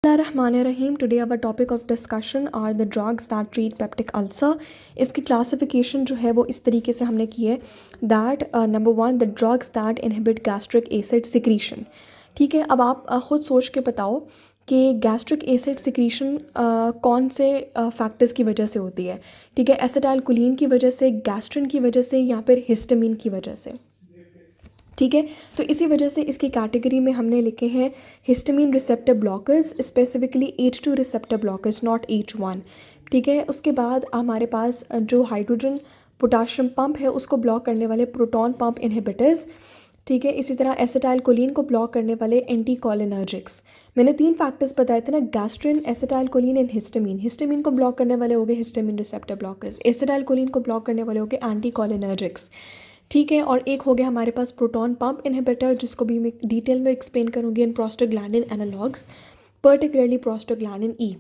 Rahim. Today our topic of discussion are the drugs that treat peptic ulcer. इसकी classification जो है वो इस तरीके से हमने की है that number one the drugs that inhibit gastric acid secretion. ठीक है, अब आप ख़ुद सोच के बताओ कि गैस्ट्रिक एसिड सिक्रीशन कौन से फैक्टर्स की वजह से होती है. ठीक है, एसिटाइलकोलिन की वजह से, गैस्ट्रिन की वजह से या फिर हिस्टामिन की वजह से. ठीक है, तो इसी वजह से इसकी कैटेगरी में हमने लिखे हैं histamine receptor blockers, specifically H2 receptor blockers, not H1. ठीक है, उसके बाद हमारे पास जो हाइड्रोजन पोटाशियम पंप है उसको ब्लॉक करने वाले प्रोटॉन पंप इनहिबिटर्स. ठीक है, इसी तरह एसिटाइलकोलिन को ब्लॉक करने वाले एंटीकोलिनर्जिक्स. मैंने 3 फैक्टर्स बताए थे ना, gastrin, acetylcholine and histamine. Histamine को ब्लॉक करने वाले हो गए हिस्टामिन रिसेप्टर ब्लॉकर्स, एसिटाइलकोलिन को ब्लॉक करने वाले हो गए एंटीकोलिनर्जिक्स. ठीक है, और एक हो गया हमारे पास प्रोटॉन पंप इनहिबिटर, जिसको भी मैं डिटेल में एक्सप्लेन करूँगी in prostaglandin analogues, particularly prostaglandin E.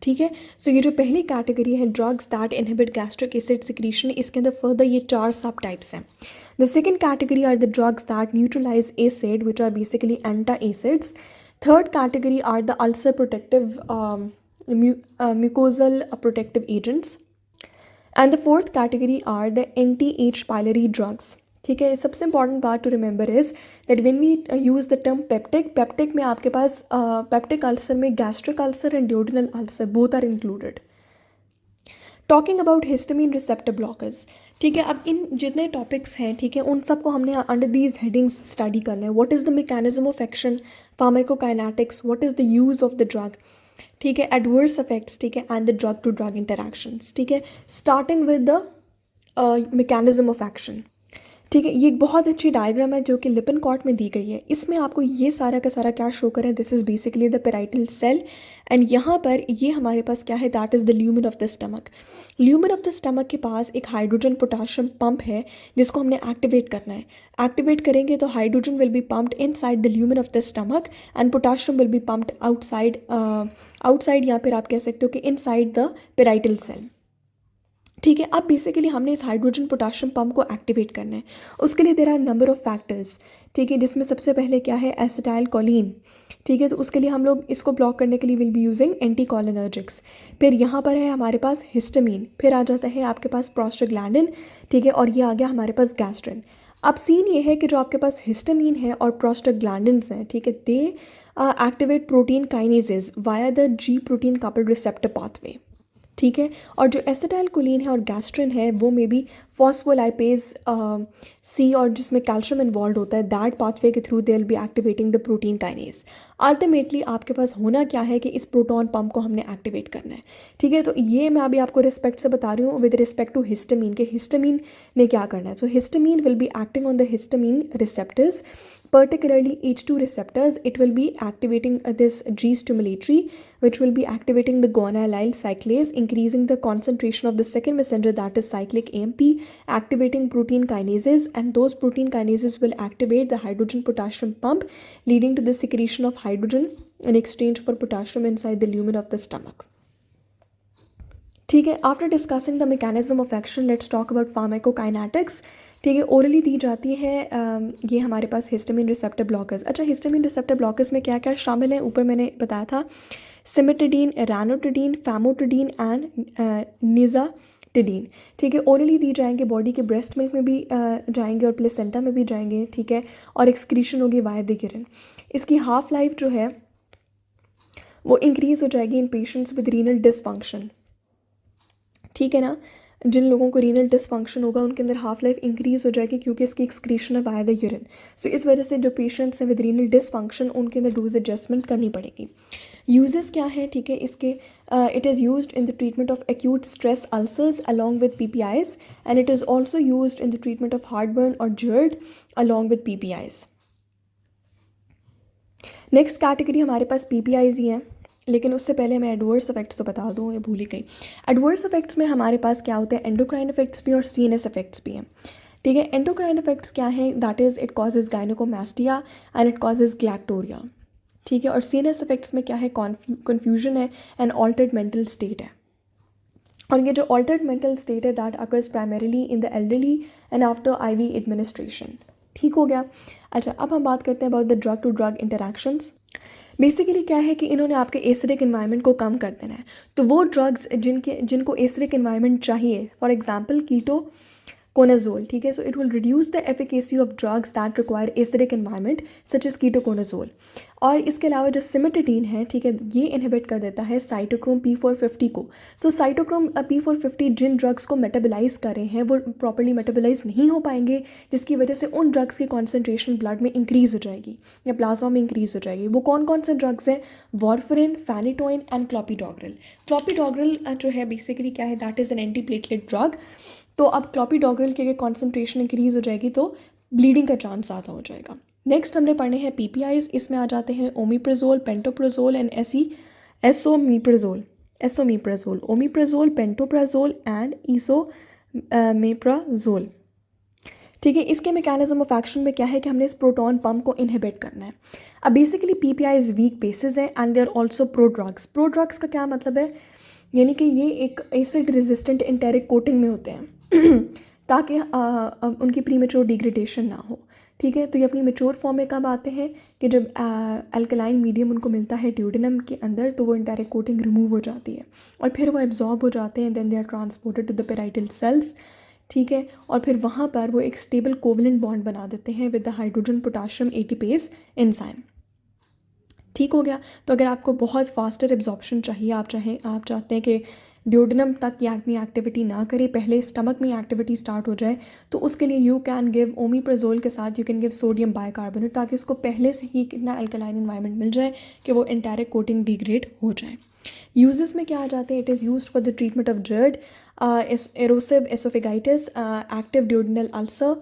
ठीक है, सो ये जो पहली कैटेगरी है drugs that inhibit gastric acid secretion, इसके अंदर फर्दर ये 4 सब टाइप्स हैं. The second category are the drugs that neutralize acid which are basically antacids. Third category are the ulcer protective mucosal protective agents. And the fourth category are the anti-H. pylori drugs. ठीक है, सबसे important part to remember is that when we use the term peptic में आपके पास peptic ulcer में gastric ulcer and duodenal ulcer both are included. Talking about histamine receptor blockers. ठीक है, अब इन जितने टॉपिक्स हैं, ठीक है, उन सबको हमने अंडर दीज हेडिंग्स स्टडी करना है. What is the mechanism of action, pharmacokinetics, what is the use of the drug. ठीक है, एडवर्स इफेक्ट्स. ठीक है, and the drug to drug interactions. ठीक है, starting with the mechanism of action. ठीक है, ये एक बहुत अच्छी डायग्राम है जो कि लिपिनकॉट में दी गई है. इसमें आपको ये सारा का सारा क्या शो कर है, this is basically the parietal cell, and यहाँ पर ये हमारे पास क्या है, that is the lumen of the stomach. Lumen of the stomach के पास एक हाइड्रोजन पोटाशियम पंप है जिसको हमने एक्टिवेट करना है. एक्टिवेट करेंगे तो hydrogen will be pumped inside the lumen of the stomach and potassium will be pumped outside या फिर आप कह सकते हो कि इनसाइड द पेराइटल सेल. ठीक है, अब बेसिकली हमने इस हाइड्रोजन पोटाशियम पंप को एक्टिवेट करना है. उसके लिए there are number of factors. ठीक है, जिसमें सबसे पहले क्या है, एसिटाइलकोलिन. ठीक है, तो उसके लिए हम लोग इसको ब्लॉक करने के लिए विल बी यूजिंग एंटीकोलिनर्जिक्स. फिर यहाँ पर है हमारे पास हिस्टामिन, फिर आ जाता है आपके पास प्रोस्टाग्लैंडिन. ठीक है, और ये आ गया हमारे पास गैस्ट्रिन. अब सीन ये है कि जो आपके पास हिस्टामिन है और प्रोस्टाग्लैंडिन्स हैं, ठीक है, they activate protein kinases via the G protein coupled receptor pathway. ठीक है, और जो एसिटाइलकोलिन है और गैस्ट्रिन है वो मे बी फॉस्फोलाइपेज सी और जिसमें कैल्शियम इन्वॉल्व होता है, दैट पाथवे के through they will be activating the protein kinase. Ultimately आपके पास होना क्या है कि इस प्रोटॉन पंप को हमने एक्टिवेट करना है. ठीक है, तो ये मैं अभी आपको रिस्पेक्ट से बता रही हूँ विद रिस्पेक्ट टू हिस्टामिन के हिस्टामिन ने क्या करना है. So histamine will be acting on the histamine receptors, particularly H2 receptors. It will be activating this G stimulatory, which will be activating the guanylyl cyclase, increasing the concentration of the second messenger, that is cyclic AMP, activating protein kinases, and those protein kinases will activate the hydrogen potassium pump, leading to the secretion of hydrogen in exchange for potassium inside the lumen of the stomach. ठीक है, after discussing the mechanism of action let's talk about pharmacokinetics. ठीक है, orally दी जाती है ये हमारे पास histamine receptor blockers. अच्छा, histamine receptor blockers में क्या क्या शामिल है, ऊपर मैंने बताया था, सिमेटिडीन, रानोटिडीन, फैमोटिडीन एंड निज़ाटिडीन. ठीक है, ओरली दी जाएंगे, बॉडी के ब्रेस्ट मिल्क में भी जाएंगे और प्लेसेंटा में भी जाएंगे. ठीक है, और एक्सक्रीशन होगी वाया द यूरिन. इसकी हाफ लाइफ जो है वो इंक्रीज़ हो जाएगी इन पेशेंट्स विद रीनल डिसफंक्शन. ठीक है ना, जिन लोगों को रीनल डिसफंक्शन होगा उनके अंदर हाफ लाइफ इंक्रीज़ हो जाएगी क्योंकि इसकी एक्सक्रीशन है वाया द यूरिन. सो इस वजह से जो पेशेंट्स हैं विद रीनल डिसफंक्शन उनके अंदर डोज एडजस्टमेंट करनी पड़ेगी. यूजेस क्या है, ठीक है, इसके it is used in the treatment of acute stress ulcers along with PPIs, and it is also used in the treatment of heartburn और GERD along with PPIs. Next category हमारे पास PPIs ही हैं, लेकिन उससे पहले मैं एडवर्स इफेक्ट्स तो बता दूँ, ये भूल ही गई. एडवर्स इफेक्ट्स में हमारे पास क्या होते हैं, एंडोक्राइन इफेक्ट्स भी और CNS इफेक्ट्स भी हैं. ठीक है, एंडोक्राइन इफेक्ट्स क्या हैं, that is it causes gynaecomastia and it causes galactorrhoea. ठीक है, और CNS इफेक्ट्स में क्या है, कन्फ्यूजन है एंड ऑल्टर्ड मेंटल स्टेट है. और ये जो ऑल्टर्ड मेंटल स्टेट है that occurs primarily in the elderly and after IV administration. ठीक हो गया. अच्छा, अब हम बात करते हैं about the drug to drug interactions. Basically क्या है कि इन्होंने आपके एसिडिक इन्वायरमेंट को कम कर देना है। तो वो ड्रग्स जिनको एसिडिक इन्वायरमेंट चाहिए, फॉर एग्जांपल कीटोकोनाजोल, ठीक है, so it will reduce the efficacy of drugs that require acidic environment such as ketoconazole. और इसके अलावा जो सिमेटिडीन है, ठीक है, ये इनहिबिट कर देता है साइटोक्रोम P450 को। तो साइटोक्रोम P450 जिन ड्रग्स को मेटाबोलाइज कर रहे हैं वो प्रॉपर्ली मेटाबोलाइज नहीं हो पाएंगे, जिसकी वजह से उन ड्रग्स की कॉन्सेंट्रेशन ब्लड में इंक्रीज़ हो जाएगी या प्लाज्मा में इंक्रीज़ हो जाएगी। वो कौन कौन से ड्रग्स हैं? Warfarin, phenytoin and clopidogrel. Clopidogrel जो है बेसिकली क्या है, that is an anti platelet drug. तो अब क्लोपिडोग्रिल की अगर कॉन्सेंट्रेशन इंक्रीज़ हो जाएगी तो ब्लीडिंग का चांस ज़्यादा हो जाएगा। नेक्स्ट हमने पढ़ने हैं PPIs। इसमें आ जाते हैं omeprazole, pantoprazole and esomeprazole, omeprazole, pantoprazole and esomeprazole. ठीक है, इसके मैकेनिज्म ऑफ एक्शन में क्या है कि हमने इस प्रोटॉन पंप को इनहिबिट करना है। अब बेसिकली PPIs वीक बेसिस हैं and they are also prodrugs. Prodrugs का क्या मतलब है, यानी कि ये एक एसिड रेजिस्टेंट एंटेरिक कोटिंग में होते हैं ताकि उनकी प्रीमेच्योर डिग्रेडेशन ना हो। ठीक है, तो ये अपनी मेच्योर फॉर्म में कब आते हैं कि जब अल्कलाइन मीडियम उनको मिलता है ड्यूडेनम के अंदर, तो वो एंटेरिक कोटिंग रिमूव हो जाती है और फिर वो एब्जॉर्ब हो जाते हैं, then they are transported to the parietal cells. ठीक है, और फिर वहाँ पर वो एक स्टेबल कोवलेंट बॉन्ड बना देते हैं with the hydrogen potassium ATPase enzyme. ठीक हो गया। तो अगर आपको बहुत फास्टर एब्जॉर्प्शन चाहिए, आप चाहते हैं कि ड्यूडेनम तक ये अपनी एक्टिविटी ना करे, पहले स्टमक में एक्टिविटी स्टार्ट हो जाए, तो उसके लिए यू कैन गिव ओमिप्राजोल के साथ you can give sodium bicarbonate, ताकि उसको पहले से ही कितना अल्कलाइन इन्वायरमेंट मिल जाए कि वो एंटारिक कोटिंग डिग्रेड हो जाए। यूजेस में क्या आ जाते हैं? It is used for the treatment of GERD, erosive oesophagitis, active duodenal ulcer.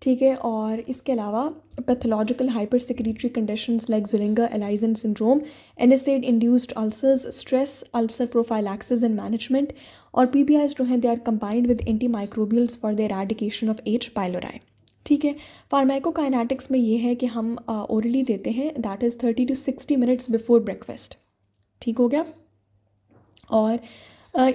ठीक है, और इसके अलावा pathological hypersecretory conditions like Zollinger Ellison syndrome, NSAID induced ulcers, stress ulcer prophylaxis and management. और PPIs जो हैं they are combined with antimicrobials for the eradication of H. pylori। ठीक है, फार्माकोकाइनेटिक्स में ये है कि हम ओरली देते हैं, that is 30 to 60 minutes before breakfast. ठीक हो गया। और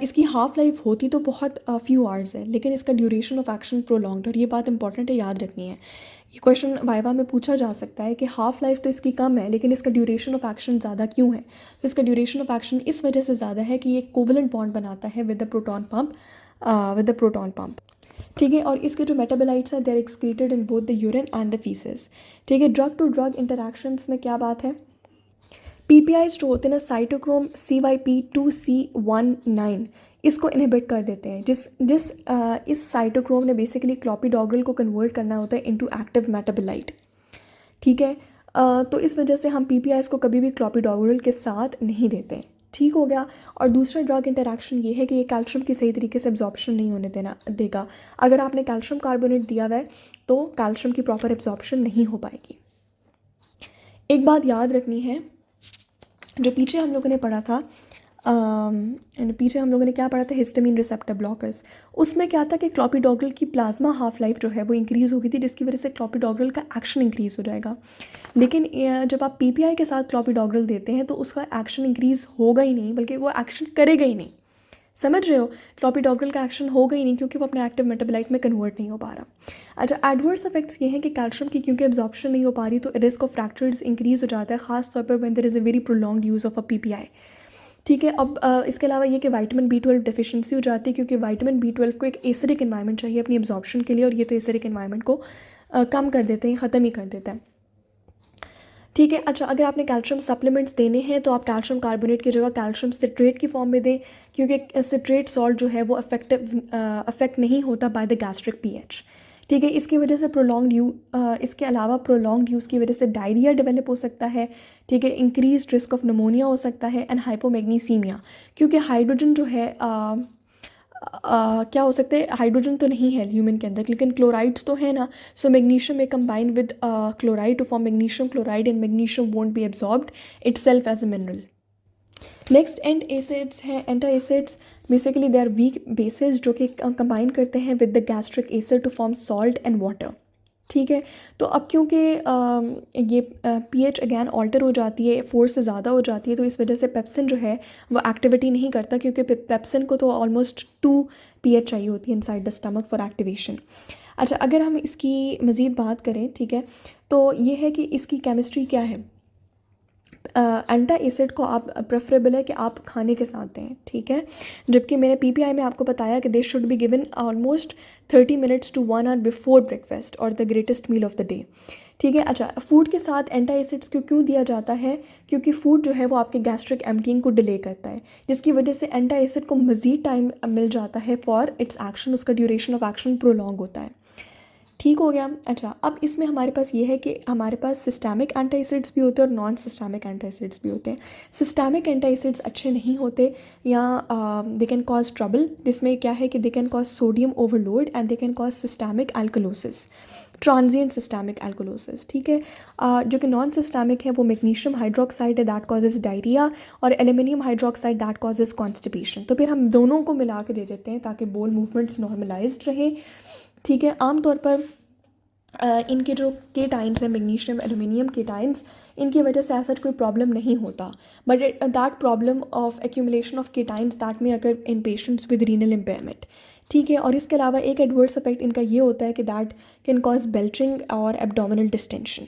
इसकी हाफ़ लाइफ होती तो बहुत फ्यू आवर्स है, लेकिन इसका ड्यूरेशन ऑफ एक्शन प्रोलॉन्ग्ड, और ये बात इंपॉर्टेंट है, याद रखनी है। ये क्वेश्चन वाइवा में पूछा जा सकता है कि हाफ़ लाइफ तो इसकी कम है लेकिन इसका ड्यूरेशन ऑफ एक्शन ज़्यादा क्यों है? तो इसका ड्यूरेशन ऑफ एक्शन इस वजह से ज़्यादा है कि ये कोवलेंट बॉन्ड बनाता है विद द प्रोटॉन पंप। ठीक है, और इसके जो मेटाबोलाइट्स हैं they are excreted in both the urine and the faeces. ठीक है, ड्रग टू ड्रग इंटरैक्शंस में क्या बात है? PPIs जो होते हैं ना, साइटोक्रोम CYP2C19 इसको इनहिबिट कर देते हैं। इस साइटोक्रोम ने बेसिकली क्लोपिडोग्रिल को कन्वर्ट करना होता है इनटू एक्टिव मेटाबोलाइट। ठीक है, तो इस वजह से हम PPIs को कभी भी क्लोपिडोग्रिल के साथ नहीं देते। ठीक हो गया। और दूसरा ड्रग इंटरैक्शन ये है कि ये कैल्शियम की सही तरीके से एब्जॉर्प्शन नहीं होने देगा। अगर आपने कैल्शियम कार्बोनेट दिया हुआ है तो कैल्शियम की प्रॉपर एब्जॉर्प्शन नहीं हो पाएगी। एक बात याद रखनी है, जो पीछे हम लोगों ने पढ़ा था, क्या पढ़ा था? Histamine receptor blockers. उसमें क्या था कि क्लोपिडोग्रिल की प्लाज्मा हाफ लाइफ जो है वो इंक्रीज़ हो गई थी, जिसकी वजह से क्लोपिडोग्रिल का एक्शन इंक्रीज़ हो जाएगा। लेकिन जब आप PPI के साथ क्लोपिडोग्रिल देते हैं तो उसका एक्शन इंक्रीज़ होगा ही नहीं, बल्कि वो एक्शन करेगा ही नहीं। समझ रहे हो? क्लोपिडोग्रिल का एक्शन होगा ही नहीं क्योंकि वो अपने एक्टिव मेटाबोलाइट में कन्वर्ट नहीं हो पा रहा। अच्छा, एडवर्स इफेक्ट्स ये हैं कि कैल्शियम की क्योंकि एब्जॉर्प्शन नहीं हो पा रही तो रिस्क ऑफ फ्रैक्चर्स इंक्रीज़ हो जाता है, खास तौर पर when there is a very prolonged use of a PPI। ठीक है, अब इसके अलावा ये कि विटामिन B12 डेफिशिएंसी हो जाती है, क्योंकि विटामिन B12 को एक एसिडिक एनवायरनमेंट चाहिए अपनी एब्जॉर्प्शन के लिए, और ये तो एसिडिक एनवायरनमेंट को कम कर देते हैं, ख़त्म ही कर देता है। ठीक है। अच्छा, अगर आपने कैल्शियम सप्लीमेंट्स देने हैं तो आप कैल्शियम कार्बोनेट की जगह कैल्शियम सिट्रेट की फॉर्म में दें, क्योंकि सिट्रेट सॉल्ट जो है वो अफेक्ट नहीं होता बाय द गैस्ट्रिक pH। ठीक है, इसकी वजह से इसके अलावा प्रोलॉन्ग्ड यूज़ की वजह से डायरिया डेवलप हो सकता है। ठीक है, इंक्रीज रिस्क ऑफ निमोनिया हो सकता है एंड हाइपोमैग्नीसीमिया, क्योंकि हाइड्रोजन जो है क्या हो सकता है, हाइड्रोजन तो नहीं है ह्यूमन के अंदर लेकिन क्लोराइड्स तो है ना। सो मैग्नीशियम में combine with chloride to form magnesium chloride and magnesium won't be absorbed itself as a mineral. Next and acids हैं, antacids. Basically they are weak bases जो कि कंबाइन करते हैं with the gastric acid to form salt and water. ठीक है, तो अब क्योंकि ये pH अगैन ऑल्टर हो जाती है, 4 से ज़्यादा हो जाती है, तो इस वजह से पेप्सिन जो है वो एक्टिविटी नहीं करता, क्योंकि पेप्सिन को तो ऑलमोस्ट 2 pH चाहिए होती है inside the stomach for activation. अच्छा, अगर हम इसकी मज़ीद बात करें, ठीक है, तो ये है कि इसकी केमिस्ट्री क्या है। एंटा एसिड को आप प्रेफरेबल है कि आप खाने के साथ दें, ठीक है। जबकि मैंने पीपीआई में आपको बताया कि they should be given almost 30 minutes to 1 hour before breakfast और the greatest meal of the day, ठीक है। अच्छा, फूड के साथ एंटा एसिड्स को क्यों दिया जाता है? क्योंकि फूड जो है वो आपके गैस्ट्रिक एम्पटिंग को डिले करता है, जिसकी वजह से एंटा एसिड को मज़ीद टाइम मिल जाता है फॉर इट्स एक्शन, उसका ड्यूरेशन ऑफ एक्शन प्रोलॉन्ग होता है, ठीक हो गया। अच्छा, अब इसमें हमारे पास ये है कि हमारे पास सिस्टमिक एंटासिड्स भी होते हैं और नॉन सिस्टमिक एंटासिड्स भी होते हैं। सिस्टमिक एंटासिड्स अच्छे नहीं होते या दे कैन कॉज ट्रबल, जिसमें क्या है कि they can cause sodium overload and they can cause systemic alkalosis, transient systemic alkalosis, ठीक है। जो कि नॉन सिस्टमिक है वो मैग्नीशियम हाइड्रोक्साइड है, दैट कॉजेज डायरिया, और aluminium hydroxide that causes constipation. तो फिर हम दोनों को मिला के दे देते हैं ताकि बोल मूवमेंट्स नॉर्मलाइज्ड रहें, ठीक है। आमतौर पर इनके जो केटाइंस हैं, मैग्नीशियम एल्यूमिनियम केटाइंस, इनकी वजह से ऐसा कोई प्रॉब्लम नहीं होता, but that problem of accumulation of cations that में अगर इन पेशेंट्स विद रीनल इम्पेयरमेंट, ठीक है। और इसके अलावा एक एडवर्स इफेक्ट इनका ये होता है कि दैट कैन कॉज बेल्चिंग और abdominal distension.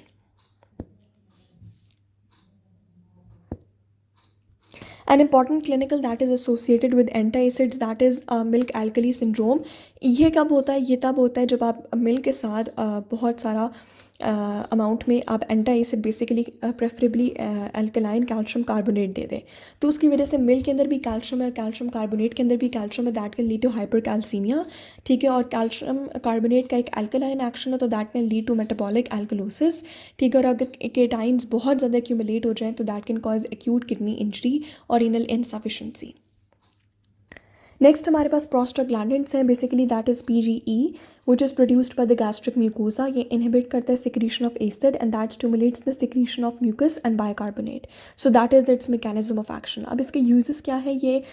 An important clinical that is associated with antacids that is milk alkali syndrome। ये कब होता है? ये तब होता है जब आप मिल्क के साथ बहुत सारा अमाउंट में आप antacid basically preferably alkaline calcium carbonate दे दें, तो उसकी वजह से मिल्क के अंदर भी कैल्शियम है, कैल्शियम कार्बोनेट के अंदर भी कैल्शियम है, that can lead to hypercalcaemia, ठीक है। और कैल्शियम कार्बोनेट का एक अल्कलाइन एक्शन है, तो that can lead to metabolic alkalosis, ठीक है। और अगर केटाइंस बहुत ज़्यादा एक्यूमुलेट हो जाएँ तो that can cause acute kidney injury और रीनल इनसफिशिएंसी। नेक्स्ट हमारे पास प्रोस्टाग्लैंडिन्स हैं, basically that is PGE which is produced by the gastric mucosa. ये इनहिबिट करता है secretion of acid and that stimulates the secretion of mucus and bicarbonate, so that is its mechanism of action. अब इसके uses क्या है? ये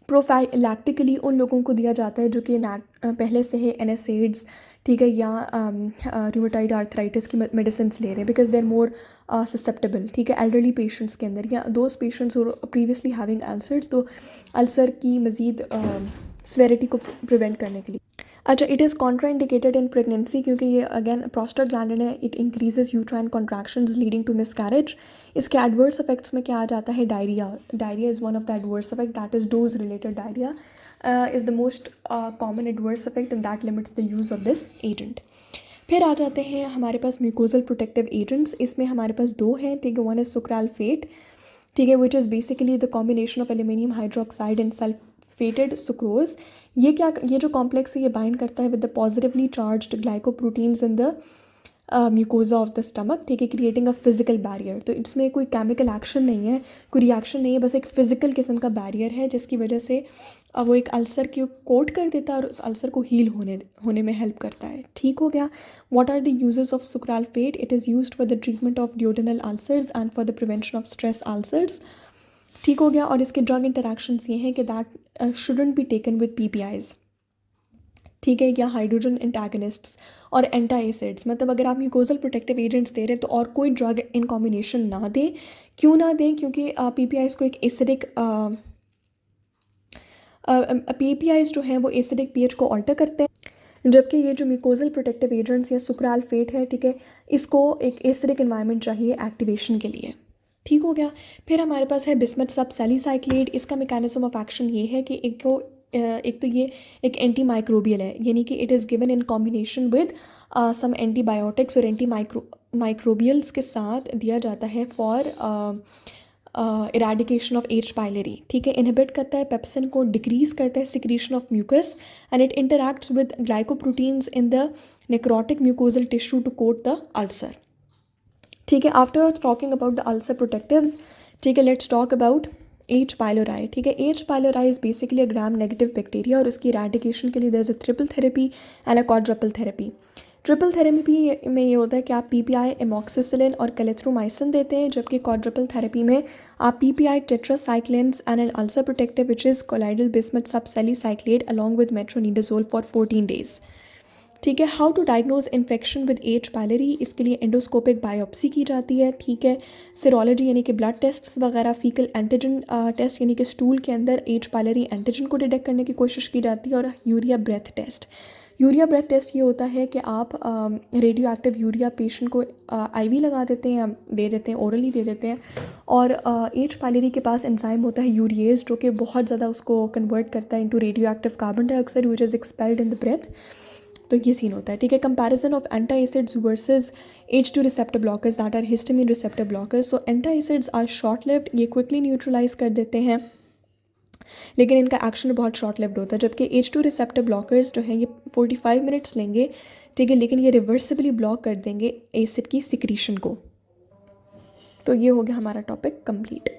प्रोफाइलैक्टिकली उन लोगों को दिया जाता है जो कि पहले से है NSAIDs, ठीक है, या रूमेटॉइड आर्थराइटिस की मेडिसिन ले रहे हैं, because they are more susceptible, ठीक है, एल्डरली पेशेंट्स के अंदर, या those patients previously having ulcers, तो अल्सर की मज़ीद स्वेरिटी को प्रिवेंट करने के लिए। अच्छा, it is contraindicated in pregnancy क्योंकि ये अगेन प्रोस्टाग्लैंडिन है, it increases uterine contractions leading to miscarriage. इसके एडवर्स इफेक्ट्स में क्या आ जाता है? Diarrhoea. Diarrhoea is one of the adverse effect, that is dose related diarrhoea is the most common adverse effect and that limits the use of this agent. फिर आ जाते हैं हमारे पास म्यूकोजल प्रोटेक्टिव एजेंट्स। इसमें हमारे पास दो हैं, ठीक है। वन इज़ सुक्राल्फेट, ठीक है, which is basically the combination of aluminium hydroxide and sulphated sucrose. ये जो कॉम्प्लेक्स है ये बाइंड करता है with the positively charged glycoproteins in the mucosa of the stomach, ठीक है, क्रिएटिंग अ फिजिकल बैरियर। तो इसमें कोई केमिकल एक्शन नहीं है, कोई रिएक्शन नहीं है, बस एक फिजिकल किस्म का बैरियर है जिसकी वजह से वो एक अल्सर को कोट कर देता है और उस अल्सर को हील होने में हेल्प करता है, ठीक हो गया। What are the uses of sucralfate? It is used for the treatment of duodenal ulcers and for the prevention of stress ulcers, ठीक हो गया। और इसके ड्रग इंटरैक्शंस ये हैं कि that shouldn't be taken with PPIs, ठीक है, या हाइड्रोजन एंटागनिस्ट्स और एंटासिड्स। मतलब अगर आप म्यूकोजल प्रोटेक्टिव एजेंट्स दे रहे हैं तो और कोई ड्रग इन कॉम्बिनेशन ना दें। क्यों ना दें? क्योंकि PPIs को एक एसिडिक PPIs जो हैं वो एसिडिक pH को ऑल्टर करते हैं, जबकि ये जो म्यूकोजल प्रोटेक्टिव एजेंट्स या सुक्राल्फेट है, ठीक है, इसको एक एसिडिक एनवायरनमेंट चाहिए एक्टिवेशन के लिए, ठीक हो गया। फिर हमारे पास है बिस्मथ सब सैलिसाइक्लेट। इसका मैकेनिज्म ऑफ एक्शन ये है कि एक तो ये एक एंटी माइक्रोबियल है, यानी कि it is given in combination with some antibiotics और माइक्रोबियल्स के साथ दिया जाता है for eradication of H. Pylori, ठीक है। इनहिबिट करता है पेप्सिन को, डिक्रीज करता है secretion of mucus and it interacts with glycoproteins in the necrotic mucosal tissue to coat the ulcer, ठीक है। After talking about the ulcer protectives, ठीक है, let's talk about H. pylori, ठीक है। H. pylori is basically a gram negative bacteria और उसकी eradication के लिए there is a triple therapy and a quadruple therapy. Triple therapy में ये होता है कि आप PPI, एमोक्सिसिलिन और कैलेथ्रोमाइसिन देते हैं, जबकि क्वाड्रपल थेरेपी में आप PPI, tetracyclines and an ulcer protective which is colloidal bismuth subsalicylate along with metronidazole for 14 days, ठीक है। How to diagnose infection with H. pylori? इसके लिए एंडोस्कोपिक बायोप्सी की जाती है, ठीक है। सीरोलॉजी यानी कि ब्लड टेस्ट वगैरह, फीकल एंटीजन टेस्ट यानी कि स्टूल के अंदर H. pylori एंटीजन को डिटेक्ट करने की कोशिश की जाती है, और urea breath test, urea breath test ये होता है कि आप रेडियो एक्टिव यूरिया पेशेंट को आईवी लगा देते हैं या दे देते हैं, ओरली दे देते हैं, और एच पायलरी के पास एंजाइम होता है यूरिएज जो कि बहुत ज़्यादा उसको कन्वर्ट करता है into radioactive carbon dioxide which is expelled in the breath. तो ये सीन होता है, ठीक है। Comparison of antacids versus H2 receptor blockers that are histamine receptor blockers. So antacids are short lived, ये quickly neutralise कर देते हैं लेकिन इनका एक्शन बहुत शॉर्ट लिव्ड होता है, जबकि H2 रिसेप्टर ब्लॉकर्स जो हैं ये 45 मिनट्स लेंगे, ठीक है, लेकिन ये रिवर्सिबली ब्लॉक कर देंगे एसिड की सिक्रीशन को। तो ये हो गया हमारा टॉपिक कंप्लीट।